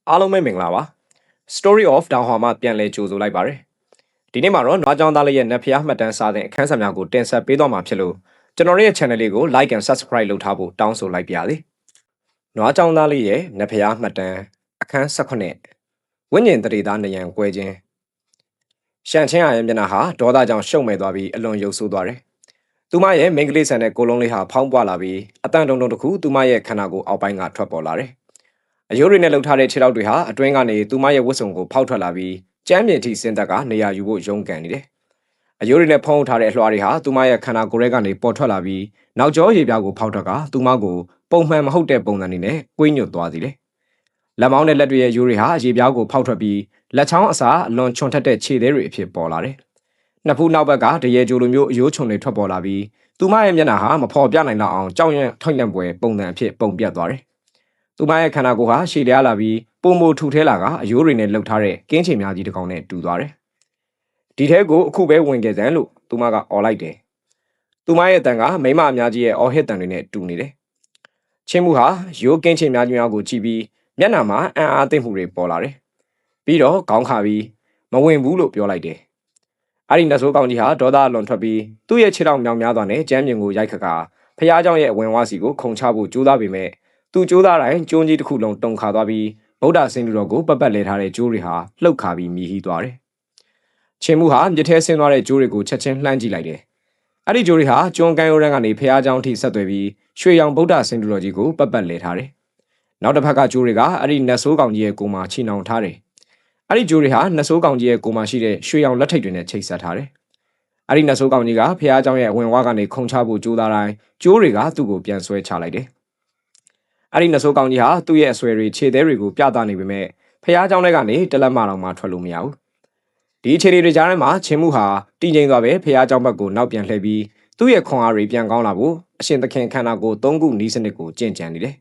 အားလုံးပဲမင်္ဂလာပါ Story of တောင်ဟွာမှပြန်လဲကြိုဆိုလိုက်ပါတယ်ဒီနေ့မှာတော့နွားကြောင်သားလေးရဲ့နတ်ဖျားမှတ်တမ်းစာတဲ့အခန်းစာများကိုတင်ဆက်ပေးသွားမှာဖြစ်လို့ကျွန်တော်ရဲ့ channel လေးကို like and subscribe လုပ်ထားဖို့တောင်းဆိုလိုက်ပါရစေနွားကြောင်သားလေးရဲ့နတ်ဖျားမှတ်တမ်းအခန်း18ဝိညာဉ်တရေသားနယံကွဲခြင်းရှန်ချင်းရဲ့မျက်နှာဟာဒေါသကြောင့်ရှုံမဲ့သွားပြီးအလွန်ရုပ်ဆိုးသွားတယ်သူမရဲ့မိန်းကလေးဆန်တဲ့ကိုလုံးလေးဟာဖောင်းပွားလာပြီးအတန်တုံတုံတစ်ခုသူမရဲ့ခန္ဓာကိုယ်အောက်ပိုင်းကထွက်ပေါ်လာတယ်အယိုးတွေနဲ့လှုပ်ထားတဲ့ခြေထောက်တွေဟာအတွင်းကနေသူမရဲ့ဝတ်စုံကိုဖောက်ထွက်လာပြီးကျမ်းမြေထိစင်တက်ကနေရာယူဖို့ရုန်းကန်နေတယ်။အယိုးတွေနဲ့ဖုံးထားတဲ့အလွှာတွေဟာသူမရဲ့ခန္ဓာကိုယ်ထဲကနေပေါ်ထွက်လာပြီးနောက်ကျောရေပြားကိုဖောက်ထွက်ကသူမကိုပုံမှန်မဟုတ်တဲ့ပုံစံတွေနဲ့ကွေးညွတ်သွားစေတယ်။လက်မောင်းနဲ့လက်တွေရဲ့ယိုးတွေဟာရေပြားကိုဖောက်ထွက်ပြီးလက်ချောင်းအစာအလွန်ချွန်ထက်တဲ့ခြေသေးတွေအဖြစ်ပေါ်လာတယ်။နှစ်ဖူးနောက်ဘက်ကတရေကြိုလိုမျိုးအယိုးချုံတွေထွက်ပေါ်လာပြီးသူမရဲ့မျက်နှာဟာမဖော်ပြနိုင်တော့အောင်ကြောက်ရွံ့ထိတ်လန့်ပွဲပုံစံအဖြစ်ပုံပြတ်သွားတယ်။သူမရဲ့ခန္ဓာကိုယ်ဟာရှည်လျားလာပြီးပုံမထူထဲလာကအယိုးတွေနဲ့လှုပ်ထားတဲ့ကင်းချင်များကြီးတစ်ကောင်နဲ့တူသွားတယ်။ဒီထဲကိုအခုပဲဝင်ခဲ့စမ်းလို့သူမကအော်လိုက်တယ်။သူမရဲ့အတန်ကမိမအများကြီးရဲ့အော်ဟစ်တန်တွေနဲ့တူနေတယ်။ချင်းမှုဟာရိုးကင်းချင်များကြီးများကိုကြည့်ပြီးမျက်နှာမှာအံ့အားသင့်မှုတွေပေါ်လာတယ်။ပြီးတော့ခေါင်းခါပြီးမဝင်ဘူးလို့ပြောလိုက်တယ်။အဲ့ဒီနတ်ဆိုးကောင်ကြီးဟာဒေါသအလွန်ထွက်ပြီးသူ့ရဲ့ခြေထောက်မြောင်များစွာနဲ့ကျမ်းမြင်ကိုရိုက်ခါဖះเจ้าရဲ့ဝင်ဝါစီကိုခုံချဖို့ကြိုးစားပေမဲ့သူကြိုးစားတိုင်းကျုံးကြီးတစ်ခုလုံးတုံခါသွားပြီးဗုဒ္ဓဆင်းလူတော်ကိုပတ်ပတ်လဲထားတဲ့ကျိုးတွေဟာလှုပ်ခါပြီးမြည်ဟီးသွားတယ်။ချင်းမှုဟာမြစ်ထဲဆင်းသွားတဲ့ကျိုးတွေကိုချက်ချင်းလှမ်းကြည့်လိုက်တယ်။အဲ့ဒီကျိုးတွေဟာကျွန်းကန်းရိုးရန်ကနေဖះเจ้าထိဆက်သွယ်ပြီးရွှေရောင်ဗုဒ္ဓဆင်းလူတော်ကြီးကိုပတ်ပတ်လဲထားတယ်။နောက်တစ်ဖက်ကကျိုးတွေကအဲ့ဒီနတ်ဆိုးကောင်ကြီးရဲ့ကိုယ်မှာချီနှောင်ထားတယ်။အဲ့ဒီကျိုးတွေဟာနတ်ဆိုးကောင်ကြီးရဲ့ကိုယ်မှာရှိတဲ့ရွှေရောင်လက်ထိပ်တွေနဲ့ချိတ်ဆက်ထားတယ်။အဲ့ဒီနတ်ဆိုးကောင်ကြီးကဖះเจ้าရဲ့ဝင်ဝါကနေခုံချဖို့ကြိုးစားတိုင်းကျိုးတွေကသူ့ကိုပြန်ဆွဲချလိုက်တယ်။အဲ့ဒီနဆိုးကောင်ကြီးဟာသူ့ရဲ့အဆွဲတွေခြေသေးတွေကိုပြသနေပေမဲ့ဖះเจ้าတွေကနေတလက်မတော်မှထွက်လို့မရဘူးဒီခြေတွေကြားထဲမှာချင်းမှုဟာတည်ငြိမ်သွားပဲဖះเจ้าဘက်ကိုနောက်ပြန်လှည့်ပြီးသူ့ရဲ့ခွန်အားတွေပြန်ကောင်းလာဖို့အရှင်သခင်ခန္ဓာကိုယ်၃ခုနီးစနစ်ကိုကျင့်ကြံနေတယ်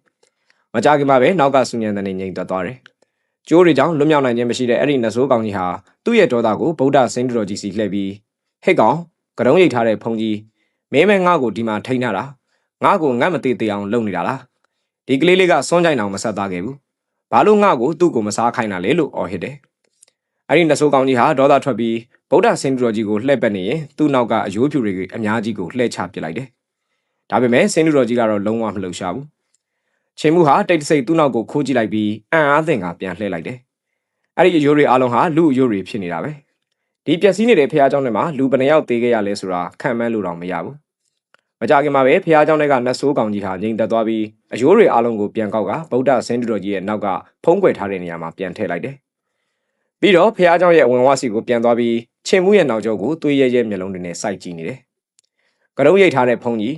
မကြခင်မှာပဲနောက်ကဆူညံတဲ့နေငြိမ်သက်သွားတယ်ကျိုးတွေကြောင့်လွတ်မြောက်နိုင်ခြင်းမရှိတဲ့အဲ့ဒီနဆိုးကောင်ကြီးဟာသူ့ရဲ့ဒေါသကိုဗုဒ္ဓဆင်းတော်ကြီးစီလှည့်ပြီးဟဲ့ကောင်ကတုံးရိတ်ထားတဲ့ဖုန်ကြီးမင်းမဲငါ့ကိုဒီမှာထိန်းထားတာငါ့ကိုငတ်မသေးသေးအောင်လုပ်နေတာလားဒီကလေးလေးကစွန့်ကြိုင်အောင်မဆက်သားခဲ့ဘူး။ဘာလို့ငါ့ကိုသူ့ကိုမစားခိုင်းတာလဲလို့အော်ဟစ်တယ်။အဲ့ဒီနဆိုးကောင်ကြီးဟာဒေါသထွက်ပြီးဗုဒ္ဓဆင်းတော်ကြီးကိုလှည့်ပတ်နေရင်သူ့နောက်ကအယိုးဖြူတွေအများကြီးကိုလှည့်ချပစ်လိုက်တယ်။ဒါပေမဲ့ဆင်းတော်ကြီးကတော့လုံးဝမလှုပ်ရှားဘူး။ချင်းမှုဟာတိတ်တဆိတ်သူ့နောက်ကိုခိုးကြည့်လိုက်ပြီးအံ့အားသင့်ကပြန်လှည့်လိုက်တယ်။အဲ့ဒီအယိုးတွေအားလုံးဟာလူအယိုးတွေဖြစ်နေတာပဲ။ဒီပျက်စီးနေတဲ့ဖះเจ้าတွေမှာလူဘယ်နှယောက်သေးခဲ့ရလဲဆိုတာခံမှန်းလို့တော့မရဘူး။မကြခင်မှာပဲဖះเจ้าတွေကနတ်ဆိုးကောင်ကြီးဟာငြိမ်သက်သွားပြီးအယိုးတွေအားလုံးကိုပြန်ကောက်ကဗုဒ္ဓဆင်းတော်ကြီးရဲ့နောက်ကဖုံးကွယ်ထားတဲ့နေရာမှာပြန်ထည့်လိုက်တယ်။ပြီးတော့ဖះเจ้าရဲ့ဝင်ဝါစီကိုပြန်သွားပြီးချင်းမှုရဲ့နောက်ကျောကိုသွေးရဲရဲမျက်လုံးတွေနဲ့စိုက်ကြည့်နေတယ်။ကရုံးရိတ်ထားတဲ့ဖုံးကြီ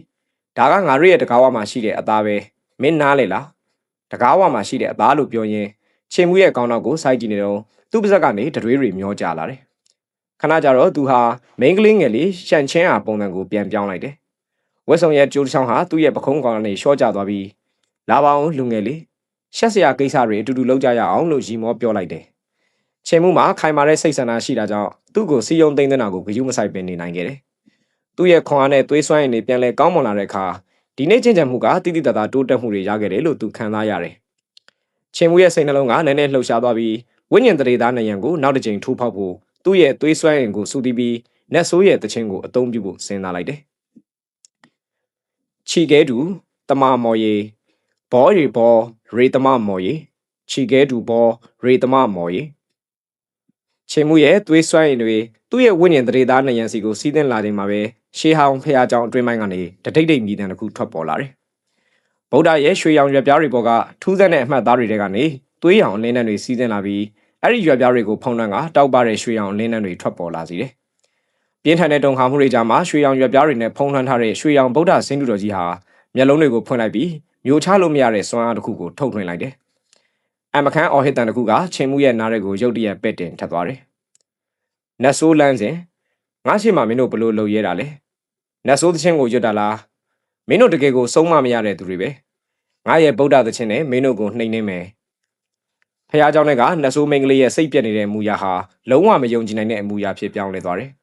းဒါကငါတို့ရဲ့တကားဝမှာရှိတဲ့အသားပဲမင်းနားလေလား။တကားဝမှာရှိတဲ့အသားလို့ပြောရင်ချင်းမှုရဲ့ကောင်းနောက်ကိုစိုက်ကြည့်နေတော့သူ့ပါဇက်ကနေတတွေးတွေမျောကြလာတယ်။ခဏကြာတော့သူဟာမိန်းကလေးငယ်လေးရှန်ချင်းအားပုံစံကိုပြန်ပြောင်းလိုက်တယ်။ဝက်ဆောင်ရဲ့ကျိုးတစ်ချောင်းဟာသူ့ရဲ့ပခုံးကောင်ကနေရှော့ကျသွားပြီးလာပါအောင်လူငယ်လေးရှက်စရာကိစ္စတွေအတူတူလုပ်ကြရအောင်လို့ရီမောပြောလိုက်တယ်။ချိန်မှုမှာခိုင်မာတဲ့စိတ်ဆန္ဒရှိတာကြောင့်သူ့ကိုစီယုံသိမ်းတဲ့နာကိုဂရုမစိုက်ပင်နေနိုင်ခဲ့တယ်။သူ့ရဲ့ခွန်အားနဲ့သွေးစွမ်းရည်တွေပြန်လဲကောင်းမွန်လာတဲ့အခါဒီနေ့ချင်းချင်မှုကတိတိတသားတိုးတက်မှုတွေရခဲ့တယ်လို့သူခံစားရတယ်။ချိန်မှုရဲ့စိတ်နှလုံးကနည်းနည်းလှုပ်ရှားသွားပြီးဝိညာဉ်တရေသားနယံကိုနောက်တစ်ကြိမ်ထိုးဖောက်ဖို့သူ့ရဲ့သွေးစွမ်းရည်ကိုစူတီးပြီးနတ်ဆိုးရဲ့တခြင်းကိုအသုံးပြုဖို့စဉ်းစားလိုက်တယ်။ချီကဲတူတမမော်ရီဘောရီဘောရေတမမော်ရီချီကဲတူဘောရေတမမော်ရီချင်းမှုရဲ့သွေးစွမ်းရည်တွေသူ့ရဲ့ဝိညာဉ်တရေသားနယံစီကိုစီးသင်းလာချိန်မှာပဲရှေးဟောင်းဖះเจ้าအတွင်းပိုင်းကနေတထိတ်ထိတ်မြည်တံတစ်ခုထွက်ပေါ်လာတယ်ဗုဒ္ဓရဲ့ရွှေရောင်ရွက်ပြားတွေပေါ်ကထူးဆန်းတဲ့အမှတ်သားတွေထဲကနေသွေးရောင်အလင်းနှံတွေစီးသင်းလာပြီးအဲ့ဒီရွက်ပြားတွေကိုဖုံးလွှမ်းကတောက်ပတဲ့ရွှေရောင်အလင်းနှံတွေထွက်ပေါ်လာစေတယ်ပြင်းထန်တဲ့တုန်ခါမှုတွေကြားမှာရွှေရောင်ရွက်ပြားတွေနဲ့ဖုံးလွှမ်းထားတဲ့ရွှေရောင်ဗုဒ္ဓဆင်းတုတော်ကြီးဟာမျက်လုံးတွေကိုဖွင့်လိုက်ပြီးမျိုးချလို့မရတဲ့စွမ်းအားတစ်ခုကိုထုတ်ထွင်းလိုက်တယ်။အမခန်းအော်ဟစ်တန်တစ်ခုကချင်းမှုရဲ့နားရဲကိုရုတ်တရက်ပက်တင်ထပ်သွားတယ်။နတ်ဆိုးလန်းစဉ်ငါရှိမှမင်းတို့ဘလို့လှုပ်ရဲတာလဲ။နတ်ဆိုးသချင်းကိုရွတ်တာလား။မင်းတို့တကယ်ကိုစုံမမရတဲ့သူတွေပဲ။ငါရဲ့ဗုဒ္ဓသချင်းနဲ့မင်းတို့ကိုနှိမ်နှင်းမယ်။ဖះเจ้าတွေကနတ်ဆိုးမင်းကလေးရဲ့စိတ်ပြက်နေတဲ့အမူအရာဟာလုံးဝမယုံကြည်နိုင်တဲ့အမူအရာဖြစ်ပြောင်းလဲသွားတယ်။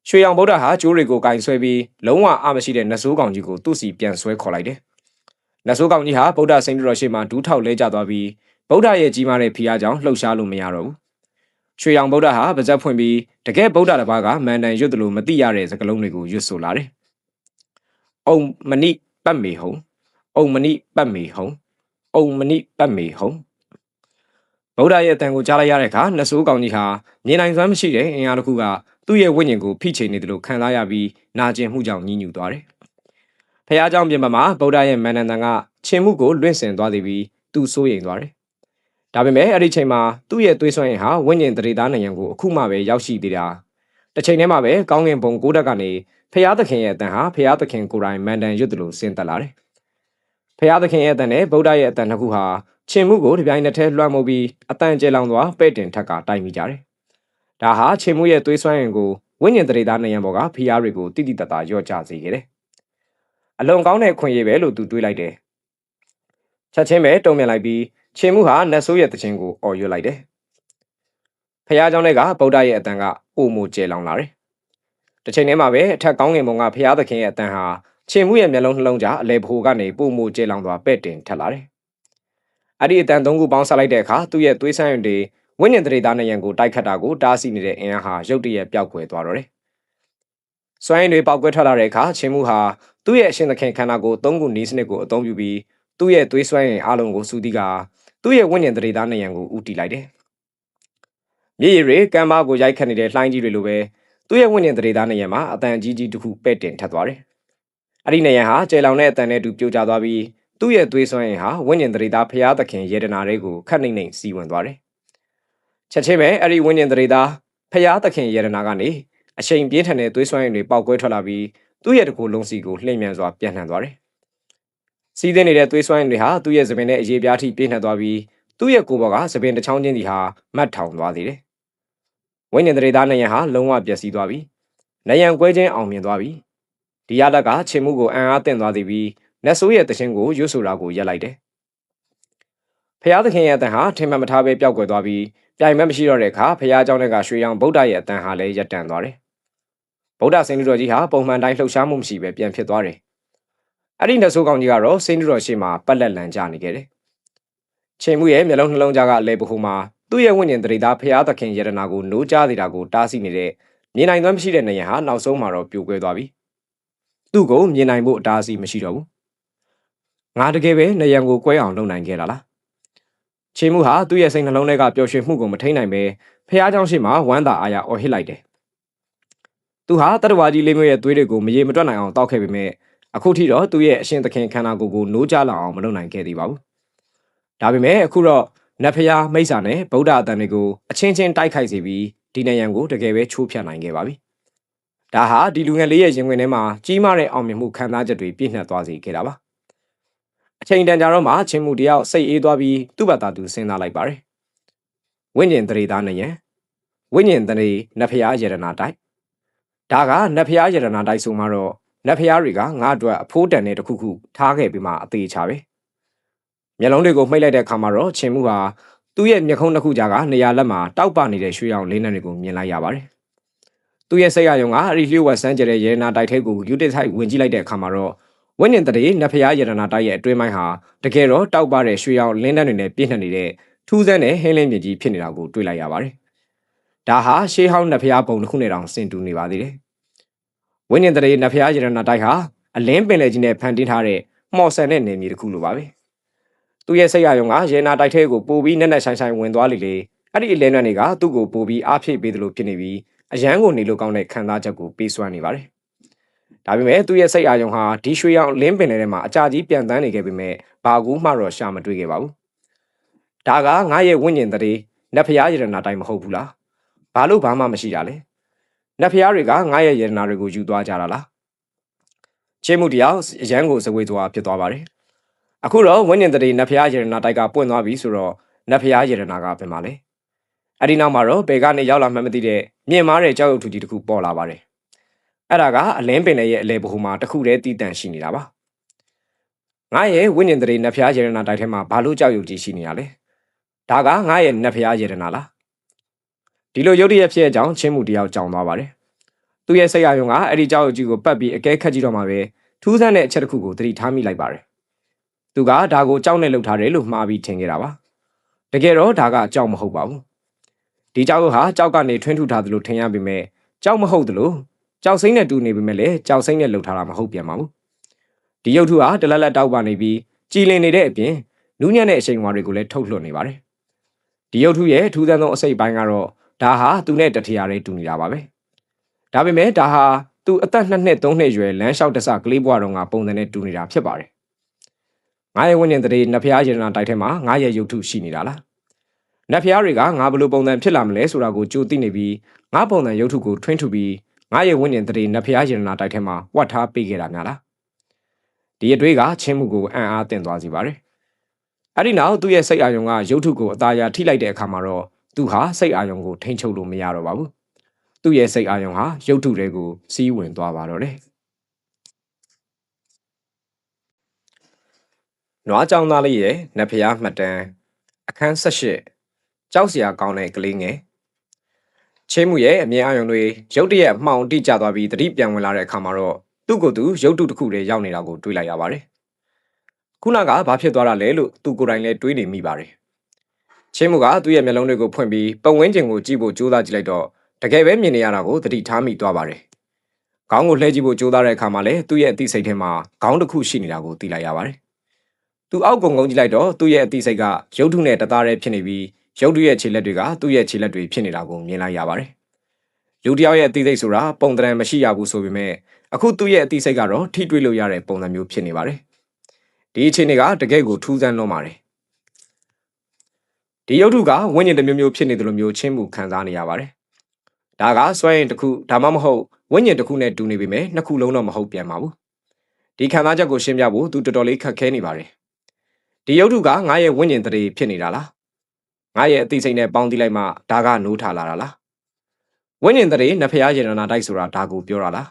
ရွှေရောင်ဗုဒ္ဓဟာကျိုးတွေကိုကင်ဆွဲပြီးလုံးဝအမရှိတဲ့နတ်ဆိုးကောင်ကြီးကိုသူ့စီပြန်ဆွဲခေါ်လိုက်တယ်။နတ်ဆိုးကောင်ကြီးဟာဗုဒ္ဓစိန်တော်ရှိမှဒူးထောက်လဲကျသွားပြီး ဗုဒ္ဓရဲ့ကြီးမားတဲ့ဖိအားကြောင့်လှုပ်ရှားလို့မရတော့ဘူးရွှေရောင်ဗုဒ္ဓဟာပါဇက်ဖွင့်ပြီးတကယ်ဗုဒ္ဓတစ်ပါးကမန်တန်ရွတ်တယ်လို့မသိရတဲ့စကားလုံးတွေကိုရွတ်ဆိုလာတယ်။အုံမဏိပတ်မေဟုံအုံမဏိပတ်မေဟုံအုံမဏိပတ်မေဟုံဗုဒ္ဓရဲ့အတန်ကိုကြားလိုက်ရတဲ့အခါနတ်ဆိုးကောင်ကြီးဟာမြင်နိုင်စွမ်းမရှိတဲ့အင်အားတစ်ခုကသူ့ရဲ့ဝိညာဉ်ကိုဖိချိန်နေတယ်လို့ခံစားရပြီးနာကျင်မှုကြောင့်ညှဉ်းညူသွားတယ်။ဖះเจ้าပြင်ပမှာဗုဒ္ဓရဲ့မန္တန်တန်ကချင်းမှုကိုလွင့်စင်သွားသည်ပြီးသူစိုးရိမ်သွားတယ်။ဒါပေမဲ့အဲ့ဒီချိန်မှာသူ့ရဲ့သွေးစွမ်းရင်ဟာဝိညာဉ်တရေသားနိုင်ငံကိုအခုမှပဲရောက်ရှိသေးတာ။တစ်ချိန်တည်းမှာပဲကောင်းကင်ဘုံကိုးတက်ကနေဖះသခင်ရဲ့အတန်ဟာဖះသခင်ကိုယ်တိုင်မန္တန်ရွတ်တယ်လို့ဆင်းသက်လာတယ်။ဖះသခင်ရဲ့အတန်နဲ့ဗုဒ္ဓရဲ့အတန်နှစ်ခုဟာချင်းမှုကိုတပြိုင်နက်တည်းလွှမ်းမိုးပြီးအတန်ကျဲလောင်သွားပဲ့တင်ထက်ကတိုက်မိကြတယ်။ဒါဟာချင်းမှုရဲ့သွေးစွမ်းရင်ကိုဝိညာဉ်တရေသားနိုင်ငံဘောကဖះတွေကိုတိတိတတ်တာရော့ကျစေခဲ့တယ်။အလွန်ကောင်းတဲ့ခွင့်ရပဲလို့သူတွေးလိုက်တယ်။ချက်ချင်းပဲတုံ့ပြန်လိုက်ပြီးချင်းမှုဟာနတ်ဆိုးရဲ့တခြင်းကိုအော်ရွတ်လိုက်တယ်။ဖះเจ้าတွေကဗုဒ္ဓရဲ့အတန်ကပိုမိုကျဲလောင်လာတယ်။တစ်ချိန်တည်းမှာပဲအထက်ကောင်းကင်ဘုံကဖះသခင်ရဲ့အတန်ဟာချင်းမှုရဲ့မျက်လုံးနှလုံးကြားအလဲဘိုကနေပိုမိုကျဲလောင်သွားပဲ့တင်ထက်လာတယ်။အဲ့ဒီအတန်သုံးခုပေါင်းဆက်လိုက်တဲ့အခါသူ့ရဲ့သွေးဆန်းရင်တွေဝိညာဉ်တရေသားနိုင်ငံကိုတိုက်ခတ်တာကိုတားဆီးနေတဲ့အင်အားဟာရုတ်တရက်ပျောက်ကွယ်သွားတော့တယ်။စွမ်းရည်တွေပေါက်ကွဲထွက်လာတဲ့အခါချင်းမှုဟာသူ့ရဲ့အရှင်သခင်ခန္ဓာကိုယ်သုံးခုနီးစနစ်ကိုအသုံးပြုပြီးသူ့ရဲ့သွေးစွမ်းရည်အလုံးကိုစုတီးကသူ့ရဲ့ဝိညာဉ်တရေသားနိုင်ငံကိုဥတီလိုက်တယ်။မြေရည်တွေကမ်းပါးကိုရိုက်ခတ်နေတဲ့လှိုင်းကြီးတွေလိုပဲသူ့ရဲ့ဝိညာဉ်တရေသားနိုင်ငံမှာအတန်ကြီးကြီးတစ်ခုပဲ့တင်ထက်သွားတယ်။အဲ့ဒီနိုင်ငံဟာကျဲလောင်တဲ့အတန်နဲ့တူပြိုကျသွားပြီးသူ့ရဲ့သွေးစွမ်းရည်ဟာဝိညာဉ်တရေသားဖျားသခင်ယေဒနာတွေကိုခတ်နှိမ့်နှိမ့်စီဝင်သွားတယ်။ချက်ချင်းပဲအဲ့ဒီဝိညာဉ်တရေသားဖျားသခင်ယေဒနာကနေအရှိန်ပြင်းထန်တဲ့သွေးစွမ်းရည်တွေပေါက်ကွဲထွက်လာပြီးသူ့ရဲ့တကူလုံးစီကိုလှိမ့်မြန်စွာပြန့်နှံ့သွားတယ်။စီးတဲ့နေတဲ့သွေးစွမ်းရည်တွေဟာသူ့ရဲ့သပင်နဲ့အရေးပြားထိပြင်းထန်သွားပြီးသူ့ရဲ့ကိုယ်ပေါ်ကသပင်တစ်ချောင်းချင်းစီဟာမတ်ထောင်သွားသေးတယ်။ဝိညာဉ်တရေသားနိုင်ငံဟာလုံးဝပျက်စီးသွားပြီ။နိုင်ငံကွဲခြင်းအောင်မြင်သွားပြီ။ဒီရလကချင်းမှုကိုအံ့အားသင့်သွားသည်ပြီးနတ်ဆိုးရဲ့တခြင်းကိုရွတ်ဆိုတာကိုရက်လိုက်တယ်။ဖျားသခင်ရဲ့အတန်ဟာထင်မှတ်မထားပဲပျောက်ကွယ်သွားပြီးပြိုင်မဲ့မရှိတော့တဲ့အခါဖျားเจ้าတွေကရွှေရောင်ဗုဒ္ဓရဲ့အတန်ဟာလည်းရပ်တန့်သွားတယ်။ဗုဒ္ဓစိန်လူတော်ကြီးဟာပုံမှန်တိုင်းလှုပ်ရှားမှုမရှိပဲပြန်ဖြစ်သွားတယ်။အဲ့ဒီနတ်ဆိုးကောင်ကြီးကတော့စိန်လူတော်ရှိမှပက်လက်လန်ကျနေခဲ့တယ်။ချင်းမှုရဲ့မျက်လုံးနှလုံးကြားကအလဲပခုမှာသူ့ရဲ့ဝိညာဉ်တရေသားဖျားသခင်ယေဒနာကိုနိုးကြားနေတာကိုတားဆီးနေတဲ့မြင်နိုင်သွမ်းမရှိတဲ့နေရဟာနောက်ဆုံးမှာတော့ပြိုကွဲသွားပြီ။သူ့ကိုမြင်နိုင်ဖို့အတားအဆီးမရှိတော့ဘူး။ငါတကယ်ပဲနေရံကိုကွဲအောင်လုပ်နိုင်ခဲ့တာလား။ချင်းမှုဟာသူ့ရဲ့စိတ်နှလုံးထဲကပျော်ရွှင်မှုကိုမထိန်နိုင်ပဲဖျားเจ้าရှိမှဝမ်းသာအားရအော်ဟစ်လိုက်တယ်။သူဟာတတဝါကြီးလေးမျိုးရဲ့သွေးတွေကိုမရေမတွက်နိုင်အောင်တောက်ခဲ့ပေမဲ့အခုထိတော့သူ့ရဲ့အရှင်သခင်ခန္ဓာကိုယ်ကိုနိုးကြားလောက်အောင်မလုပ်နိုင်ခဲ့သေးပါဘူး။ဒါပေမဲ့အခုတော့နတ်ဖျားမိစ္ဆာနဲ့ဗုဒ္ဓအတန်တွေကိုအချင်းချင်းတိုက်ခိုက်စေပြီးဒီနေရန်ကိုတကယ်ပဲချိုးဖျက်နိုင်ခဲ့ပါပြီ။ဒါဟာဒီလူငယ်လေးရဲ့ရင်ဝင်ထဲမှာကြီးမားတဲ့အောင်မြင်မှုခံစားချက်တွေပြည့်နှက်သွားစေခဲ့တာပါ။အချိန်တန်ကြာတော့မှချင်းမှုတယောက်စိတ်အေးသွားပြီးသူ့ဘာသာသူစဉ်းစားလိုက်ပါတယ်။ဝိညာဉ်တရေသားနေရန်ဝိညာဉ်တရေနတ်ဖျားယေဒနာတိုက်ဒါကနတ်ဖျားယေဒနာတိုက်ဆိုမှတော့နတ်ဖျားတွေကငါ့အတွက်အဖိုးတန်တဲ့တစ်ခုခုထားခဲ့ပြီးမှအသေးချပဲမျက်လုံးတွေကိုမှိတ်လိုက်တဲ့အခါမှာတော့ချင်းမှုဟာသူ့ရဲ့မျက်ခုံးတစ်ခုကြားကနေရာလက်မှာတောက်ပနေတဲ့ရွှေရောင်လေးနှံတွေကိုမြင်လိုက်ရပါတယ်သူ့ရဲ့စိတ်ရယုံကအဲ့ဒီလျှို့ဝှက်ဆန်းကျတဲ့ယေဒနာတိုက်ထဲကိုယူတစ်ဆိုင်ဝင်ကြည့်လိုက်တဲ့အခါမှာတော့ဝိညာဉ်တရေနတ်ဖျားယေဒနာတိုက်ရဲ့အတွင်းပိုင်းဟာတကယ်တော့တောက်ပတဲ့ရွှေရောင်လင်းနှံတွေနဲ့ပြည့်နှက်နေတဲ့ထူးဆန်းတဲ့ဟင်းလင်းမြင့်ကြီးဖြစ်နေတာကိုတွေ့လိုက်ရပါတယ်ဒါဟာရှေးဟောင်းနတ်ဖျားပုံတစ်ခုနဲ့တောင်ဆင်တူနေပါသေးတယ်ဝိညာဉ်တရေနတ်ဖျားယေဒနာတိုက်ဟာအလင်းပင်လယ်ကြီးနဲ့ဖန်တင်းထားတဲ့မော်ဆန်တဲ့နေမြေတစ်ခုလိုပါပဲသူ့ရဲ့စိတ်ရယုံကရေနာတိုက်ထဲကိုပို့ပြီးနက်နက်ဆိုင်ဆိုင်ဝင်သွားလေလေအဲ့ဒီအလင်းနွမ်းတွေကသူ့ကိုပို့ပြီးအားဖြည့်ပေးသလိုဖြစ်နေပြီးအရန်ကိုနေလို့ကောင်းတဲ့ခံစားချက်ကိုပေးစွမ်းနေပါတယ်ဒါပေမဲ့သူ့ရဲ့စိတ်အာရုံဟာဒီရွှေရောင်လင်းပင်ထဲမှာအကြာကြီးပြန်တန်းနေခဲ့ပေမဲ့ဘာကူမှတော့ရှာမတွေ့ခဲ့ပါဘူးဒါကငါရဲ့ဝိညာဉ်တရေနတ်ဖျားယေဒနာတိုက်မဟုတ်ဘူးလားဘာလို့ဘာမှမရှိတာလဲနတ်ဖျားတွေကငါရဲ့ယေဒနာတွေကိုယူသွားကြတာလားချင်းမှုတရားအရန်ကိုစကွေးသွားဖြစ်သွားပါတယ်အခုတော့ဝိညာဉ်တရေနတ်ဖျားယေဒနာတိုက်ကပွင့်သွားပြီဆိုတော့နတ်ဖျားယေဒနာကပြင်ပါလေအဲ့ဒီနောက်မှာတော့ဘယ်ကနေရောက်လာမှမသိတဲ့မြင်မားတဲ့ကြောက်ရွံ့ထူကြီးတစ်ခုပေါ်လာပါတယ်အဲ့ဒါကအလင်းပင်ရဲ့အလဲဘဟုမှာတစ်ခုတည်းတည်တံ့ရှိနေတာပါငါရဲ့ဝိညာဉ်တရေနတ်ဖျားယေဒနာတိုက်ထဲမှာဘာလို့ကြောက်ရွံ့ကြီးရှိနေရလဲဒါကငါရဲ့နတ်ဖျားယေဒနာလားဒီလိုရုပ်တရက်ဖြစ်တဲ့အကြောင်းချင်းမှုတယောက်ကြောင်သွားပါတယ်သူ့ရဲ့စိတ်အယုံကအဲ့ဒီကြောက်ရွံ့ကြီးကိုပတ်ပြီးအကဲခတ်ကြည့်တော့မှပဲထူးဆန်းတဲ့အချက်တစ်ခုကိုသတိထားမိလိုက်ပါတယ်သူကဒါကိုကြောက်နဲ့လှုပ်ထားတယ်လို့မှားပြီးထင်ခဲ့တာပါ ကယ်တော့ဒါကအကြောက်မဟုတ်ပါဘူးဒီကြောက်ဟာကြောက်ကနေထွင်းထူထားသလိုထင်ရပေမဲ့ကြောက်မဟုတ်သလိုကြောက်စိမ့်နဲ့တူနေပေမဲ့လည်းကြောက်စိမ့်နဲ့လှုပ်ထားတာမဟုတ်ပြန်ပါဘူးဒီရုပ်ထုဟာတလက်လက်တောက်ပါနေပြီးကြည်လင်နေတဲ့အပြင်နူးညံ့တဲ့အချိန်ဝါတွေကိုလည်းထုတ်လွှတ်နေပါတယ်ဒီရုပ်ထုရဲ့ထူးဆန်းသောအစိတ်ပိုင်းကတော့ဒါဟာသူနဲ့တထရာလေးတူနေတာပါပဲဒါပေမဲ့ဒါဟာသူအသက်2နှစ်3နှစ်ရွယ်လမ်းလျှောက်တဆကလေးဘွားတော်ကပုံစံနဲ့တူနေတာဖြစ်ပါတယ်ငါရဲ့ဝိညာဉ်တရေနဖျားရတနာတိုက်ထဲမှာငါရဲ့ရုပ်ထုရှိနေတာလားနတ်ဖျားတွေကငါဘယ်လိုပုံစံဖြစ်လာမလဲဆိုတာကိုကြိုသိနေပြီးငါပုံစံရုပ်ထုကိုထွင်းထူပြီးငါရဲ့ဝိညာဉ်တရေနတ်ဖျားရတနာတိုက်ထဲမှာဝတ်ထားပေးခဲ့တာများလားဒီအတွေ့ကချင်းမှုကိုအံ့အားသင့်သွားစေပါတယ်အဲ့ဒီနောက်သူ့ရဲ့စိတ်အာရုံကရုပ်ထုကိုအသားရထိလိုက်တဲ့အခါမှာတော့သူဟာစိတ်အာရုံကိုထိန်းချုပ်လို့မရတော့ပါဘူးသူ့ရဲ့စိတ်အာရုံဟာရုပ်ထုတွေကိုစီးဝင်သွားပါတော့တယ်နွားကြောင်သားလေးရဲ့နတ်ဖျားမှတ်တမ်းအခန်း18ကြောက်စရာကောင်းတဲ့ကလေးငယ်ချင်းမှုရဲ့အမြင်အာရုံတွေရုတ်တရက်မှောင်တိကျသွားပြီးတတိပြန်ဝင်လာတဲ့အခါမှာတော့သူ့ကိုယ်သူရုပ်တုတစ်ခုတည်းရောက်နေတာကိုတွေးလိုက်ရပါတယ်ခုနကဘာဖြစ်သွားတာလဲလို့သူကိုယ်တိုင်လည်းတွေးနေမိပါတယ်ချင်းမှုကသူ့ရဲ့မျက်လုံးတွေကိုဖွင့်ပြီးပတ်ဝန်းကျင်ကိုကြည့်ဖို့ကြိုးစားကြည့်လိုက်တော့တကယ်ပဲမြင်နေရတာကိုတတိထားမိသွားပါတယ်ခေါင်းကိုလှည့်ကြည့်ဖို့ကြိုးစားတဲ့အခါမှာလည်းသူ့ရဲ့အသိစိတ်ထဲမှာခေါင်းတစ်ခုရှိနေတာကိုသိလိုက်ရပါတယ်သူအောက်ကုံကုန်းကြည့်လိုက်တော့သူ့ရဲ့အသိစိတ်ကရုပ်ထုနဲ့တသားတည်းဖြစ်နေပြီးရုပ်ထုရဲ့ခြေလက်တွေကသူ့ရဲ့ခြေလက်တွေဖြစ်နေတာကိုမြင်လိုက်ရပါတယ်လူတစ်ယောက်ရဲ့အသိစိတ်ဆိုတာပုံသဏ္ဍာန်မရှိရဘူးဆိုပေမဲ့အခုသူ့ရဲ့အသိစိတ်ကတော့ထိတွေ့လို့ရတဲ့ပုံစံမျိုးဖြစ်နေပါတယ်ဒီအခြေအနေကတကယ့်ကိုထူးဆန်းလွန်းပါတယ်ဒီရုပ်ထုကဝိညာဉ်တစ်မျိုးမျိုးဖြစ်နေတယ်လို့မျိုးချင်းမှုခံစားနေရပါတယ်ဒါကစွမ်းရင်တစ်ခုဒါမှမဟုတ်ဝိညာဉ်တစ်ခုနဲ့တူနေပေမဲ့နှစ်ခုလုံးတော့မဟုတ်ပြန်ပါဘူးဒီခံစားချက်ကိုရှင်းပြဖို့သူတော်တော်လေးခက်ခဲနေပါတယ်ဒီရုပ်ထုကငါရဲ့ဝိညာဉ်တရေဖြစ်နေတာလားငါရဲ့အသိစိတ်နဲ့ပေါင်းသိလိုက်မှဒါကနိုးထလာတာလားဝိညာဉ်တရေနဖျားရတနာတိုက်ဆိုတာဒါကိုပြောတာလာ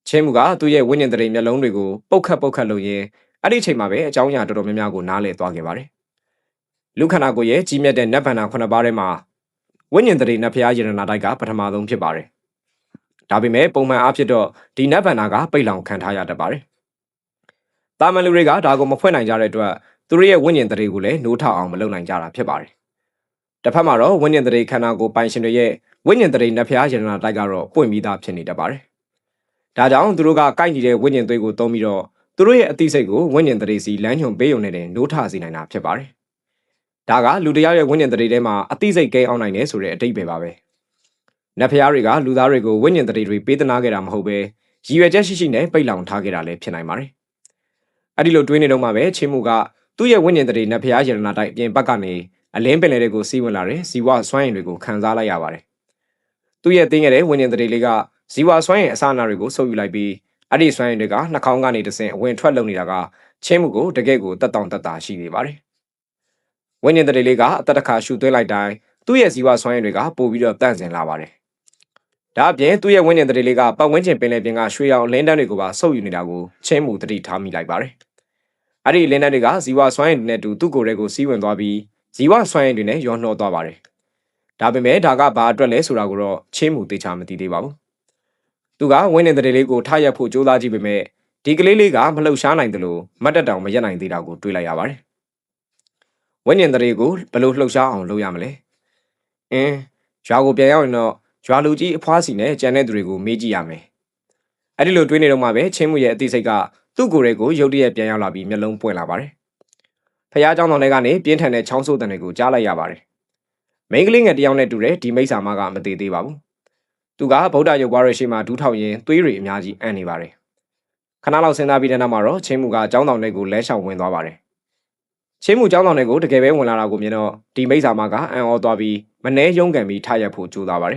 းချင်းမှုကသူ့ရဲ့ဝိညာဉ်တရေမျက်လုံးတွေကိုပုတ်ခတ်လုပ်ရင်းအဲ့ဒီအချိန်မှာပဲအကြောင်းအရာတော်တော်များများကိုနားလည်သွားခဲ့ပါတယ်လူခန္ဓာကိုယ်ရဲ့ကြီးမြတ်တဲ့နတ်ဗန္နာ9ပါးထဲမှာဝိညာဉ်တရေနဖျားရတနာတိုက်ကပထမဆုံးဖြစ်ပါတယ်ဒါပေမဲ့ပုံမှန်အားဖြင့်တော့ဒီနတ်ဗန္နာကပိတ်လောင်ခံထားရတတ်ပါတယ်တာမန်လူတွေကဒါကိုမဖွင့်နိုင်ကြတဲ့အတွက်သူတို့ရဲ့ဝိညာဉ်တရေကိုလည်းနိုးထအောင်မလုပ်နိုင်ကြတာဖြစ်ပါတယ်တစ်ဖက်မှာတော့ဝိညာဉ်တရေခန္ဓာကိုယ်ပိုင်ရှင်တွေရဲ့ဝိညာဉ်တရေနဖျားရတနာတိုက်ကတော့ပွင့်ပြီးသားဖြစ်နေတတ်ပါတယ်ဒါကြောင့်သူတို့ကကိုက်နေတဲ့ဝိညာဉ်သွေးကိုသုံးပြီးတော့သူတို့ရဲ့အသိစိတ်ကိုဝိညာဉ်တရေစီလမ်းညွှန်ပေးုံနဲ့တင်နိုးထစေနိုင်တာဖြစ်ပါတယ်ဒါကလူတရားရဲ့ဝိညာဉ်တရေထဲမှာအသိစိတ်ကိန်းအောင်နိုင်တယ်ဆိုတဲ့အတိတ်ပဲပါပဲနတ်ဖျားတွေကလူသားတွေကိုဝိညာဉ်တရေတွေပေးသနာခဲ့တာမဟုတ်ပဲရည်ရွယ်ချက်ရှိနဲ့ပိတ်လောင်ထားခဲ့တာလည်းဖြစ်နိုင်ပါတယ်အဲ့ဒီလိုတွေးနေတော့မှပဲချင်းမှုကသူ့ရဲ့ဝိညာဉ်တရေနတ်ဖျားရတနာတိုက်အပြင်ဘက်ကနေအလင်းပင်လေတွေကိုစီးဝင်လာတဲ့ဇီဝစွမ်းရည်တွေကိုခံစားလိုက်ရပါတယ်သူ့ရဲ့တင်းငယ်တဲ့ဝိညာဉ်တရေလေးကဇီဝစွမ်းရည်အစအနာတွေကိုဆုပ်ယူလိုက်ပြီးအဲ့ဒီစွမ်းရည်တွေကနှာခေါင်းကနေတဆင့်အဝင်ထွက်လုံနေတာကချင်းမှုကိုတကယ့်ကိုတက်တောင့်တက်တာရှိနေပါတယ်ဝိညာဉ်တရေလေးကအသက်တစ်ခါရှူသွင်းလိုက်တိုင်းသူ့ရဲ့ဇီဝစွမ်းရည်တွေကပို့ပြီးတော့တန့်စင်လာပါတယ်ဒါအပြင်သူ့ရဲ့ဝိညာဉ်တရေလေးကပတ်ဝန်းကျင်ပင်လယ်ပြင်ကရွှေရောင်လင်းတန်းတွေကိုပါဆုပ်ယူနေတာကိုချင်းမှုတတိထားမိလိုက်ပါတယ်အဲ့ဒီလင်းတန်းတွေကဇီဝစွမ်းရည်တွေနဲ့တူသူ့ကိုယ်ရဲ့ကိုစီးဝင်သွားပြီးဇီဝစွမ်းရည်တွေနဲ့ရောနှောသွားပါတယ်ဒါပေမဲ့ဒါကဘာအတွက်လဲဆိုတာကိုတော့ချင်းမှုသိချာမသိသေးပါဘူးသူကဝိညာဉ်တရေလေးကိုထားရက်ဖို့ကြိုးစားကြည့်ပေမဲ့ဒီကလေးလေးကမလှုပ်ရှားနိုင်တယ်လို့မတ်တက်တောင်မရက်နိုင်သေးတာကိုတွေးလိုက်ရပါတယ်ဝိညာဉ်တရေကိုဘယ်လိုလှုပ်ရှားအောင်လုပ်ရမလဲရွာကိုပြန်ရောက်ရင်တော့ရွာလူကြီးအဖွားစီနဲ့ကြံတဲ့သူတွေကိုမေးကြည့်ရမယ်အဲ့ဒီလိုတွေးနေတော့မှပဲချင်းမှုရဲ့အသိစိတ်ကသူ့ကိုယ်ကိုရုတ်တရက်ပြန်ရောက်လာပြီးမျက်လုံးပွင့်လာပါတယ်ဖះเจ้าတော်တွေကနေပြင်းထန်တဲ့ချောင်းဆိုးတန်တွေကိုကြားလိုက်ရပါတယ်မိန်းကလေးငယ်တယောက်နဲ့တူတဲ့ဒီမိစ္ဆာမကမသေးသေးပါဘူးသူကဗုဒ္ဓရုပ်ပွားရရှိမှဒူးထောက်ရင်သွေးတွေအများကြီးအံ့နေပါတယ်ခဏလောက်စဉ်းစားပြီးတဲ့နောက်မှာတော့ချင်းမှုကကျောင်းတော်တွေကိုလဲလျှောက်ဝင်သွားပါတယ်ချင်းမှုကျောင်းတော်တွေကိုတကယ်ပဲဝင်လာတာကိုမြင်တော့ဒီမိစ္ဆာမကအံ့ဩသွားပြီးမနှဲရုံးကန်ပြီးထရက်ဖို့ကြိုးစားပါတယ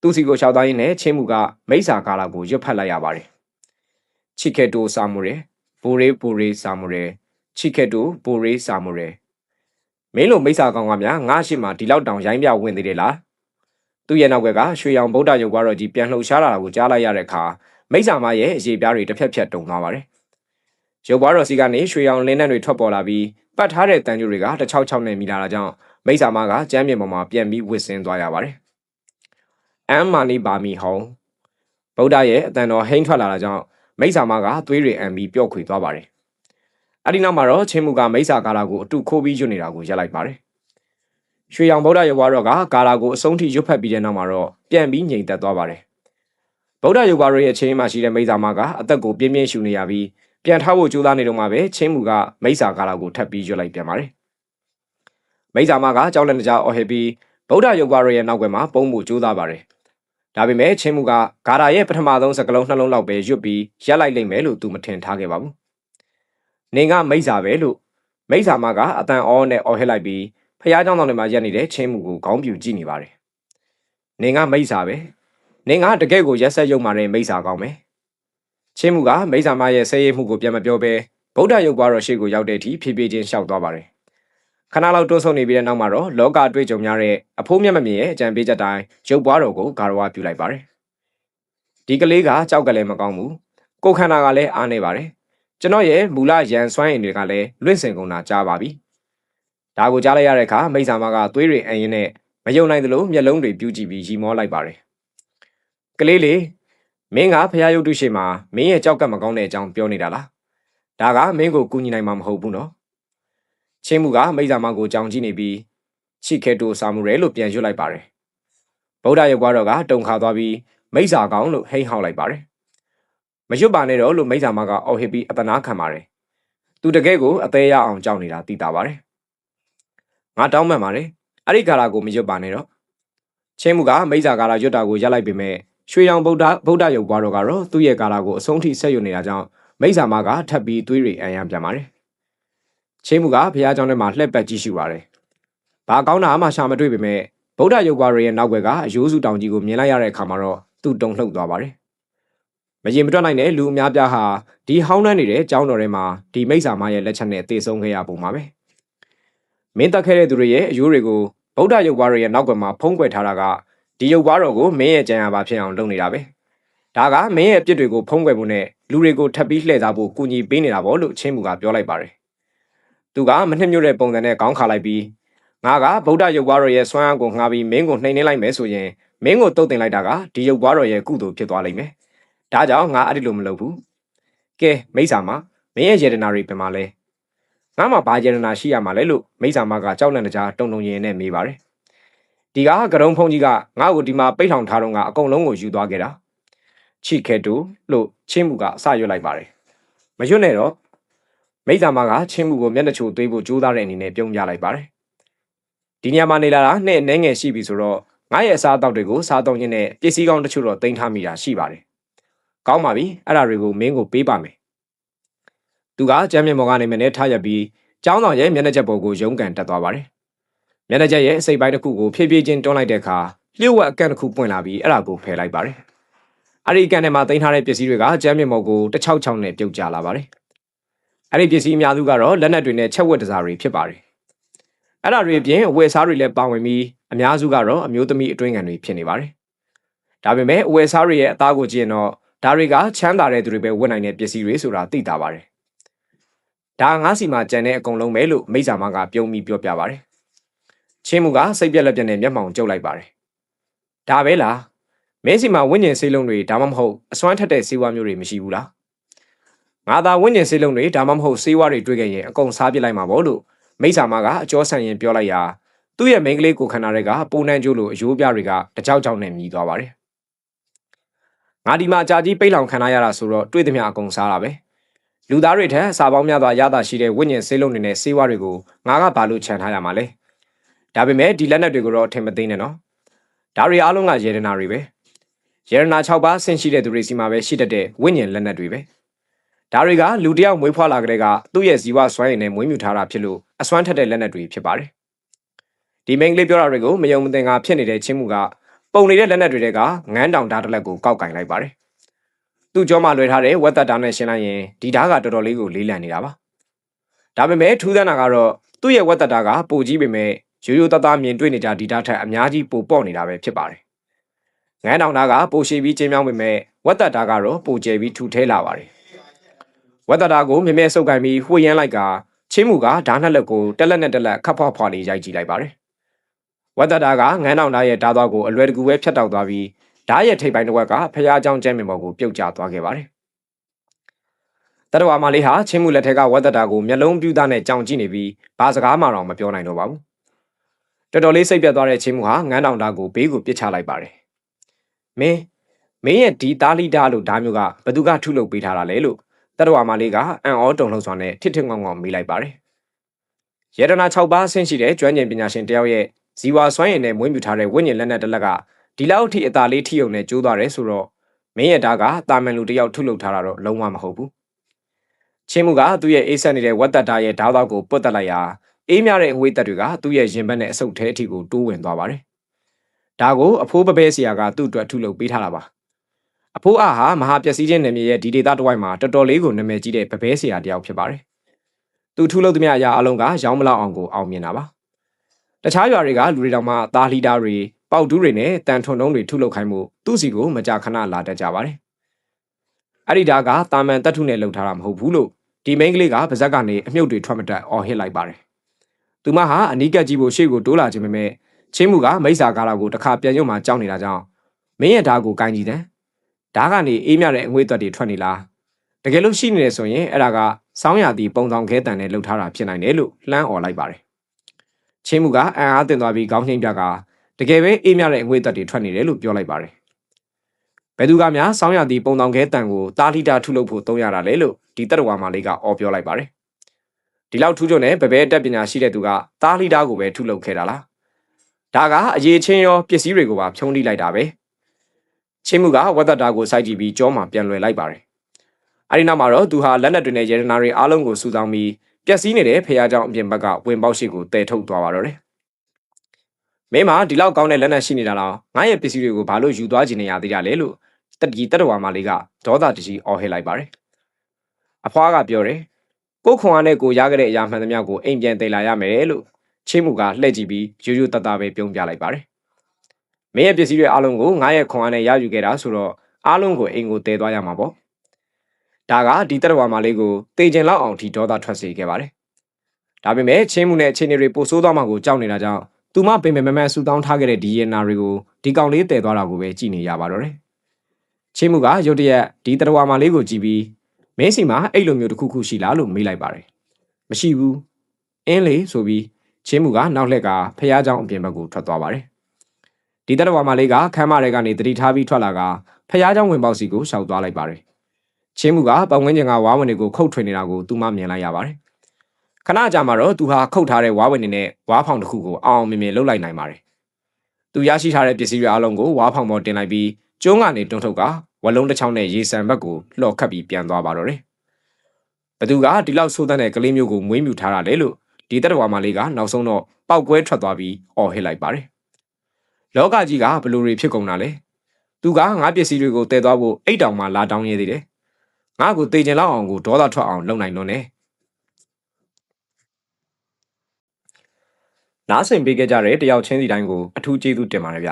်သူစီကိုလျှောက်သားရင်းနဲ့ချင်းမှုကမိစ္ဆာကာလာကိုရွတ်ဖတ်လိုက်ရပါတယ်ချီကက်တိုဆာမူရဲဘူရေဆာမူရဲချီကက်တိုဘူရေဆာမူရဲမင်းလိုမိစ္ဆာကောင်ကများငါရှိမှဒီလောက်တောင်ရိုင်းပြဝင်သေးတယ်လားသူ့ရဲ့နောက်ကရွှေရောင်ဗုဒ္ဓရုပ်ပွားတော်ကြီးပြန်လှုပ်ရှားလာတာကိုကြားလိုက်ရတဲ့အခါမိစ္ဆာမရဲ့အရေးပြားတွေတစ်ဖက်ဖြက်တုံသွားပါတယ်ရုပ်ပွားတော်စီကနေရွှေရောင်လင်းနှံတွေထွက်ပေါ်လာပြီးပတ်ထားတဲ့တန်ကြိုတွေကတစ်ချောက်ချောက်နဲ့မိလာတာကြောင့်မိစ္ဆာမကကျမ်းမြေပေါ်မှာပြန်ပြီးဝစ်ဆင်းသွားရပါတယ်အမ်မာနီဘာမီဟုံဗုဒ္ဓရဲ့အတန်တော်ဟိန်းထွက်လာတာကြောင့်မိစ္ဆာမကသွေးတွေအံပြီးပျော့ခွေသွားပါတယ် အဲ့ဒီနောက်မှာတော့ချင်းမှုကမိစ္ဆာကာလာကိုအတူခိုးပြီးရွတ်နေတာကိုရပ်လိုက်ပါတယ်ရွှေရောင်ဗုဒ္ဓရုပ်ဝါတော်ကကာလာကိုအဆုံးထိရွတ်ဖက်ပြီးတဲ့နောက်မှာတော့ပြန်ပြီးငြိမ်သက်သွားပါတယ်ဗုဒ္ဓရုပ်ဝါတော်ရဲ့ချင်းမှာရှိတဲ့မိစ္ဆာမကအသက်ကိုပြင်းပြင်းရှူနေရပြီးပြန်ထားဖို့ကြိုးစားနေတော့မှပဲချင်းမှုကမိစ္ဆာကာလာကိုထပ်ပြီးရွတ်လိုက်ပြန်ပါတယ်မိစ္ဆာမကကြောက်လက်တကြားအော်ဟစ်ပြီးဗုဒ္ဓရုပ်ဝါတော်ရဲ့နောက်ွယ်မှာပုံမှုကြိုးစားပါတယ်ဒါပေမဲ့ချင်းမှုကဂါရာရဲ့ပထမဆုံးစကလုံးနှလုံးလောက်ပဲရွတ်ပြီးရပ်လိုက်လိမ့်မယ်လို့သူမထင်ထားခဲ့ပါဘူး။နေကမိစ္ဆာပဲလို့မိစ္ဆာမကအတန်အောနဲ့အော်ဟစ်လိုက်ပြီးဖះเจ้าတော်တွေမှာရက်နေတဲ့ချင်းမှုကိုခေါင်းပြူကြည့်နေပါတယ်။နေကမိစ္ဆာပဲ။နေကတကယ့်ကိုရက်ဆက်ရုံမာတဲ့မိစ္ဆာကောင်းပဲ။ချင်းမှုကမိစ္ဆာမရဲ့ဆဲရဲမှုကိုပြန်မပြောဘဲဗုဒ္ဓရုပ်ပွားတော်ရှိကိုရောက်တဲ့အထိဖြည်းဖြည်းချင်းရှောက်သွားပါတယ်။ခဏလောက်တွန်းဆုံနေပြီးတဲ့နောက်မှာတော့လောကအတွေ့အကြုံများတဲ့အဖိုးမြတ်မမြင်ရဲ့အကြံပေးချက်တိုင်းရုပ်ပွားတော်ကိုဂါရဝပြုလိုက်ပါတယ်။ဒီကလေးကကြောက်ကလည်းမကောင်းဘူး။ကိုခန္ဓာကလည်းအားနေပါတယ်။ကျွန်တော်ရဲ့မူလရန်စွမ်းရည်တွေကလည်းလွင့်စင်ကုန်တာကြားပါပြီ။ဒါကိုကြားလိုက်ရတဲ့အခါမိစ္ဆာမကသွေးတွေအရင်နဲ့မယုံနိုင်သလိုမျက်လုံးတွေပြူးကြည့်ပြီးရီမောလိုက်ပါတယ်။ကလေးလေးမင်းကဖះရုပ်တုရှိမှာမင်းရဲ့ကြောက်ကမကောင်းတဲ့အကြောင်းပြောနေတာလား။ဒါကမင်းကိုကူညီနိုင်မှာမဟုတ်ဘူးနော်။ချင်းမှုကမိစ္ဆာမကိုကြောင်ကြည့်နေပြီးချိခဲတိုစာမှုရဲလို့ပြန်ရွတ်လိုက်ပါတယ်။ဗုဒ္ဓရုပ်ပွားတော်ကတုံခါသွားပြီးမိစ္ဆာကောင်လို့ဟိန်းဟောက်လိုက်ပါတယ်။မရွတ်ပါနဲ့တော့လို့မိစ္ဆာမကအော်ဟစ်ပြီးအတနာခံပါတယ်။သူတကယ်ကိုအသေးရအောင်ကြောက်နေတာသိတာပါတယ်။ငါတောင်းပန်ပါတယ်။အဲ့ဒီကာလာကိုမရွတ်ပါနဲ့တော့။ချင်းမှုကမိစ္ဆာကာလာရွတ်တာကိုရပ်လိုက်ပေမဲ့ရွှေရောင်ဗုဒ္ဓရုပ်ပွားတော်ကတော့သူ့ရဲ့ကာလာကိုအဆုံးထိဆက်ရွတ်နေတာကြောင့်မိစ္ဆာမကထပ်ပြီးသွေးတွေအံ့ရပြန်ပါတယ်။ချင်းမှုကဘုရားကျောင်းထဲမှာလှည့်ပတ်ကြည့်ရှုပါတယ်။ဘာကောင်းတာမှရှာမတွေ့ပေမဲ့ဗုဒ္ဓရုပ်ပွားတော်ရဲ့နောက်ွယ်ကအယိုးစုတောင်ကြီးကိုမြင်လိုက်ရတဲ့အခါမှာတော့သူ့တုန်လှုပ်သွားပါတယ်။မရင်မတွက်နိုင်တဲ့လူအများပြားဟာဒီဟောင်းနှမ်းနေတဲ့ကျောင်းတော်ထဲမှာဒီမိစ္ဆာမရဲ့လက်ချက်နဲ့တည်ဆုံးခဲ့ရပုံပါပဲ။မင်းတက်ခဲ့တဲ့သူတွေရဲ့အယိုးတွေကိုဗုဒ္ဓရုပ်ပွားတော်ရဲ့နောက်ွယ်မှာဖုံးကွယ်ထားတာကဒီရုပ်ပွားတော်ကိုမင်းရဲ့ကြံရပါဖြစ်အောင်လုပ်နေတာပဲ။ဒါကမင်းရဲ့အပြစ်တွေကိုဖုံးကွယ်ဖို့နဲ့လူတွေကိုထပ်ပြီးလှည့်စားဖို့ကူညီပေးနေတာပေါ့လို့ချင်းမှုကပြောလိုက်ပါတယ်။သူကမနှစ်မြို့တဲ့ပုံစံနဲ့ခေါင်းခါလိုက်ပြီးငါကဗုဒ္ဓရုပ်ပွားတော်ရဲ့ဆွမ်းအားကိုငှားပြီးမင်းကိုနှိမ်နှင်းလိုက်မယ်ဆိုရင်မင်းကိုတုတ်တင်လိုက်တာကဒီရုပ်ပွားတော်ရဲ့ကုသိုလ်ဖြစ်သွားလိမ့်မယ်။ဒါကြောင့်ငါအဲ့ဒီလိုမလုပ်ဘူး။ကဲမိစ္ဆာမမင်းရဲ့ယေဒနာတွေပြန်မလဲ။ငါမှဘာယေဒနာရှိရမှာလဲလို့မိစ္ဆာမကကြောက်လန့်တကြားတုံတုံရင်နဲ့မေးပါတယ်။ဒီကကရုံဖုံကြီးကငါ့ကိုဒီမှာပိတ်ထောင်ထားတော့ကအကုန်လုံးကိုယူသွားခဲ့တာ။ချိခဲတူလို့ချင်းမှုကအစရွတ်လိုက်ပါတယ်။မရွတ်နဲ့တော့မိစ္ဆာမကချင်းမှုကိုမျက်နှာချိုသွေးဖို့ကြိုးစားတဲ့အနေနဲ့ပြုံးပြလိုက်ပါတယ်။ဒီညမှာနေလာတာနဲ့နှဲငယ်ရှိပြီဆိုတော့ငါရဲ့အစားအသောက်တွေကိုစားသုံးရင်းနဲ့ပစ္စည်းကောင်းတချို့တော့တင်ထားမိတာရှိပါတယ်။ကောင်းပါပြီအဲ့ဒါတွေကိုမင်းကိုပေးပါမယ်။သူကကျမ်းမြေပေါ်ကနေမနဲ့ထားရပြီးကျောင်းဆောင်ရဲ့မျက်နှာချက်ပေါ်ကိုရုံးကန်တက်သွားပါတယ်။မျက်နှာချက်ရဲ့အစိပ်ပိုင်းတစ်ခုကိုဖြည်းဖြည်းချင်းတွန်းလိုက်တဲ့အခါလျှို့ဝှက်အကန့်တစ်ခုပွင့်လာပြီးအဲ့ဒါကိုဖယ်လိုက်ပါတယ်။အဲ့ဒီအကန့်ထဲမှာတင်ထားတဲ့ပစ္စည်းတွေကကျမ်းမြေပေါ်ကိုတစ်ချောက်ချောင်းနဲ့ပြုတ်ကျလာပါတယ်။အဲ့ဒီပစ္စည်းအများစုကတော့လက်နက်တွေနဲ့ချက်ဝက်တစားတွေဖြစ်ပါတယ်။အဲ့ဒါတွေအပြင်အဝယ်စားတွေလည်းပါဝင်ပြီးအများစုကတော့အမျိုးသမီးအတွင်းခံတွေဖြစ်နေပါတယ်။ဒါပေမဲ့အဝယ်စားတွေရဲ့အသားကိုကြည့်ရင်တော့ဒါတွေကချမ်းသာတဲ့သူတွေပဲဝတ်နိုင်တဲ့ပစ္စည်းတွေဆိုတာသိတာပါတယ်။ဒါငါးစီမှာကြံတဲ့အကုန်လုံးပဲလို့မိစ္ဆာမကပြုံးပြီးပြောပြပါတယ်။ချင်းမှုကစိတ်ပြက်လက်ပြက်နဲ့မျက်မှောင်ကျုပ်လိုက်ပါတယ်။ဒါပဲလား။မင်းစီမှာဝိညာဉ်ဆေးလုံးတွေဒါမှမဟုတ်အစွမ်းထက်တဲ့ဆေးဝါးမျိုးတွေမရှိဘူးလား။ငါသာဝိညာဉ်ဆေးလုံးတွေဒါမှမဟုတ်ဆေးဝါးတွေတွေ့ခဲ့ရင်အကုန်စားပစ်လိုက်မှာပေါ့လို့မိစ္ဆာမကအကျော်ဆန်ရင်ပြောလိုက်ရာသူ့ရဲ့မိန်းကလေးကိုခန္ဓာတွေကပုံနှံကျိုးလို့အယိုးပြတွေကတကြောက်ကြောက်နဲ့မြည်သွားပါတယ်။ငါဒီမှာအကြာကြီးပိတ်လောင်ခံရတာဆိုတော့တွေ့သမျှအကုန်စားတာပဲ။လူသားတွေထက်စာပေါင်းများစွာရတာရှိတဲ့ဝိညာဉ်ဆေးလုံးတွေနဲ့ဆေးဝါးတွေကိုငါကဘာလို့ခြံထားရမှာလဲ။ဒါပေမဲ့ဒီလက်နက်တွေကိုတော့ထင်မသိနဲ့နော်။ဒါတွေအားလုံးကယေရနာတွေပဲ။ယေရနာ6ပါးဆင့်ရှိတဲ့သူတွေစီမှာပဲရှိတတ်တဲ့ဝိညာဉ်လက်နက်တွေပဲ။ဒါတွေကလူတယောက်မွေးဖွားလာကြတဲ့ကသူ့ရဲ့ဇီဝစွမ်းရည်နဲ့မွေးမြူထားတာဖြစ်လို့အစွမ်းထက်တဲ့လက်နက်တွေဖြစ်ပါတယ်။ဒီမိန်းကလေးပြောတာတွေကိုမယုံမသိငါဖြစ်နေတဲ့ချင်းမှုကပုံနေတဲ့လက်နက်တွေကငန်းတောင်ဓာတ်တစ်လက်ကိုကောက်ကင်လိုက်ပါတယ်။သူ့ကြောမှာလွှဲထားတဲ့ဝက်သက်တာနဲ့ရှင်းလိုက်ရင်ဒီဓာတ်ကတော်တော်လေးကိုလေးလံနေတာပါ။ဒါပေမဲ့ထူးဆန်းတာကတော့သူ့ရဲ့ဝက်သက်တာကပိုကြီးပေမဲ့ရိုးရိုးသားသားမြင်တွေ့နေကြဒီဓာတ်ထက်အများကြီးပိုပေါ့နေတာပဲဖြစ်ပါတယ်။ငန်းတောင်ဓာတ်ကပိုရှည်ပြီးကျင်းမြောင်းပေမဲ့ဝက်သက်တာကတော့ပိုကျယ်ပြီးထူထဲလာပါတယ်။ဝက်သက်တာကိုမြဲမြဲစုပ်ကိုင်ပြီးဝှေ့ရမ်းလိုက်ကချင်းမှုကဓာတ်နှစ်လက်ကိုတက်လက်နဲ့တက်လက်ခတ်ဖွားဖွားလေးရိုက်ကြည့်လိုက်ပါတယ်။ဝက်သက်တာကငန်းတောင်ဓာတ်ရဲ့ဓာတ်သွားကိုအလွယ်တကူပဲဖြတ်တောက်သွားပြီးဓာတ်ရဲ့ထိပ်ပိုင်းတစ်ဝက်ကဖျားเจ้าကျမ်းပင်ပေါ်ကိုပြုတ်ကျသွားခဲ့ပါတယ် တတဝါမာလေးဟာချင်းမှုလက်ထက်ကဝတ်တတာကိုမျက်လုံးပြူးသားနဲ့ကြောင်ကြည့်နေပြီးဘာစကားမှတော့မပြောနိုင်တော့ပါဘူးတော်တော်လေးစိတ်ပြတ်သွားတဲ့ချင်းမှုဟာငန်းတောင်သားကိုဘေးကိုပစ်ချလိုက်ပါတယ်မင်းရဲ့ဒီသားလိတာလို့ဓာမျိုးကဘသူကထုလုပ်ပေးထားတာလဲလို့တတဝါမာလေးကအံ့ဩတုန်လှုပ်စွာနဲ့ထစ်ထစ်ငေါငေါမေးလိုက်ပါတယ်ရတနာ6ပါးအဆင့်ရှိတဲ့ကျွမ်းကျင်ပညာရှင်တယောက်ရဲ့ဇီဝစွမ်းရည်နဲ့မွေးမြူထားတဲ့ဝိညာဉ်လက်နက်တစ်လက်ကဒီလောက်အထိအသာလေးထိုံနဲ့ကျိုးသွားတယ်ဆိုတော့မင်းရဲ့ဓာကတာမန်လူတယောက်ထုလုပ်ထားတာတော့လုံးဝမဟုတ်ဘူးချင်းမှုကသူ့ရဲ့အေးဆက်နေတဲ့ဝတ်တတာရဲ့ဓာတ်တော့ကိုပွတ်တက်လိုက်ရာအေးမြတဲ့အဝေးသက်တွေကသူ့ရဲ့ရင်ဘတ်နဲ့အဆုတ်ထဲအထိကိုတိုးဝင်သွားပါတယ်ဒါကိုအဖိုးပပဲဆရာကသူ့အတွက်ထုလုပ်ပေးထားတာပါအဖိုးအားဟာမဟာပျက်စီးခြင်းနယ်မြေရဲ့ဒီဒေသတစ်ဝိုက်မှာတော်တော်လေးကိုနာမည်ကြီးတဲ့ပပဲဆရာတယောက်ဖြစ်ပါတယ်သူထုလုပ်သမျှအရာအလုံးကရောင်းမလောက်အောင်ကိုအောင်မြင်တာပါတခြားရွာတွေကလူတွေတောင်မှသားလီတာတွေပေါက်တူးတွေနဲ့တန်ထွန်တုံးတွေထုလုပ်ခိုင်းမှုသူ့စီကိုမကြာခဏလာတတ်ကြပါတယ်အဲ့ဒီဓာကတာမန်တက်ထုနဲ့လှုပ်ထားတာမဟုတ်ဘူးလို့ဒီမိန်းကလေးကပါဇက်ကနေအမြုပ်တွေထွက်မတက်အော်ဟစ်လိုက်ပါတယ်သူမဟာအနီးကပ်ကြီးဖို့ရှေ့ကိုတိုးလာခြင်းပဲချင်းမှုကမိစ္ဆာကားတော်ကိုတစ်ခါပြန်ရုံမှကြောက်နေတာကြောင့်မင်းရဲ့ဓာကိုကိုင်းကြည့်တယ်ဓာကနေအေးမြတဲ့အငွေ့သက်တွေထွက်နေလားတကယ်လို့ရှိနေတယ်ဆိုရင်အဲ့ဒါကစောင်းရသည်ပုံဆောင်ခဲတန်နဲ့လှုပ်ထားတာဖြစ်နိုင်တယ်လို့လှမ်းអော်လိုက်ပါတယ်ချင်းမှုကအံ့အားသင့်သွားပြီးခေါင်းနှိမ့်ပြကတကယ်ပဲအေးမြတဲ့အငွေ့သက်တွေထွက်နေတယ်လို့ပြောလိုက်ပါတယ်ဘယ်သူကများစောင်းရသည်ပုံဆောင်ခဲတန်ကိုတာလီတာထုလုပ်ဖို့သုံးရတာလဲလို့ဒီတတဝါမလေးကအော်ပြောလိုက်ပါတယ်ဒီလောက်ထူးချွန်တဲ့ဗပဲတက်ပညာရှိတဲ့သူကတာလီတာကိုပဲထုလုပ်ခဲ့တာလားဒါကအရေးချင်းရောပစ္စည်းတွေကိုပါဖြုံးထိလိုက်တာပဲချင်းမှုကဝတ်သက်တာကိုစိုက်ကြည့်ပြီးကြောမှာပြန်လွယ်လိုက်ပါတယ်အဲဒီနောက်မှာတော့သူဟာလက်နက်တွေနဲ့ရေဒနာတွေအားလုံးကိုစုဆောင်းပြီးပျက်စီးနေတဲ့ဖះเจ้าအပြင်ဘက်ကဝင်ပေါက်ရှိကိုတည်ထုတ်သွားပါတော့တယ်မင်းမဒီလောက်ကောင်းတဲ့လက်နက်ရှိနေတာတော့ငါရဲ့ပစ္စည်းတွေကိုဘာလို့ယူသွားခြင်းနေရသေးတာလဲလို့တတဝါမလေးကဒေါသတကြီးအော်ဟစ်လိုက်ပါတယ်အဖွားကပြောတယ်ကိုခွန်အားနဲ့ကိုရခဲ့တဲ့အရာမှန်သမျှကိုအိမ်ပြန်တည်လာရမယ်လို့ချင်းမှုကလှည့်ကြည့်ပြီးရိုးရိုးတတပဲပြုံးပြလိုက်ပါတယ်မင်းရဲ့ပစ္စည်းတွေအားလုံးကိုငါရဲ့ခွန်အားနဲ့ရယူခဲ့တာဆိုတော့အားလုံးကိုအိမ်ကိုတည်သွားရမှာပေါ့ဒါကဒီတတဝါမလေးကိုတေကျင်လောက်အောင်ထိဒေါသထွက်စေခဲ့ပါတယ်ဒါပေမဲ့ချင်းမှုနဲ့အခြေအနေတွေပိုဆိုးသွားမှကိုကြောက်နေတာကြောင့်သူမပင်ပင်မမဆူတောင်းထားခဲ့တဲ့ဒီရင်နာတွေကိုဒီကောင်လေးတည်သွားတာကိုပဲကြည်နေရပါတော့တယ်ချင်းမှုကရုတ်တရက်ဒီတတဝါမလေးကိုကြည့်ပြီးမင်းစီမှာအဲ့လိုမျိုးတစ်ခုခုရှိလားလို့မေးလိုက်ပါတယ်မရှိဘူးအင်းလေဆိုပြီးချင်းမှုကနောက်လှက်ကဖះเจ้าအပြင်ဘက်ကိုထွက်သွားပါတယ်ဒီတတဝါမလေးကခမ်းမတွေကနေတတိထားပြီးထွက်လာကဖះเจ้าဝင်ပေါက်စီကိုရှောက်သွားလိုက်ပါတယ်ချင်းမှုကပတ်ဝန်းကျင်ကဝါးဝင်တွေကိုခုတ်ထွင်နေတာကိုသူမမြင်လိုက်ရပါတယ်ခဏကြာမှတော့သူဟာခုတ်ထားတဲ့ဝါးဝင်တွေနဲ့ဝါးဖောင်တစ်ခုကိုအောင်မြင်မြင်လှုပ်လိုက်နိုင်ပါတယ်သူရရှိထားတဲ့ပစ္စည်းတွေအလုံးကိုဝါးဖောင်ပေါ်တင်လိုက်ပြီးကျုံးကနေတွန်းထုတ်ကဝလုံးတစ်ချောင်းနဲ့ရေစံဘက်ကိုလှော်ခတ်ပြီးပြန်သွားပါတော့တယ်ဘသူကဒီလောက်ဆိုးတဲ့ကလေးမျိုးကိုမွေးမြူထားတာလေလို့ဒီတတဝါမလေးကနောက်ဆုံးတော့ပောက်ကွဲထွက်သွားပြီးအော်ဟစ်လိုက်ပါတယ်လောကကြီးကဘလူတွေဖြစ်ကုန်တာလေသူကငါပစ္စည်းတွေကိုတည်သွားဖို့အိတ်တောင်မှလာတောင်းရသေးတယ်ငါ့ကိုတေကျင်လောက်အောင်ကိုဒေါသထွက်အောင်လုပ်နိုင်တော့နဲ့နားဆင်ပေးကြတဲ့တယောက်ချင်းစီတိုင်းကိုအထူးကျေးဇူးတင်ပါတယ်ဗျ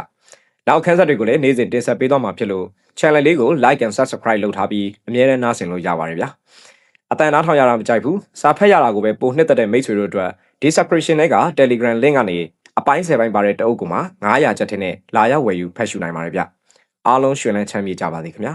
နောက်ခန်းဆက်တွေကိုလည်းနေ့စဉ်တင်ဆက်ပေးသွားမှာဖြစ်လို့ channel လေးကို like and subscribe လုပ်ထားပြီးအမြဲတမ်းနားဆင်လို့ရပါတယ်ဗျာအတန်နားထောင်ရတာမကြိုက်ဘူးစာဖတ်ရတာကိုပဲပိုနှစ်သက်တဲ့မိတ်ဆွေတို့အတွက် description ထဲက Telegram link ကနေအပိုင်း10ပိုင်းပါတဲ့တအုပ်ကမှာ900ကျပ်ထင်းနဲ့လာရောက်ဝယ်ယူဖတ်ရှုနိုင်ပါတယ်ဗျအားလုံးရှင်လန်းချမ်းမြေ့ကြပါစေခင်ဗျာ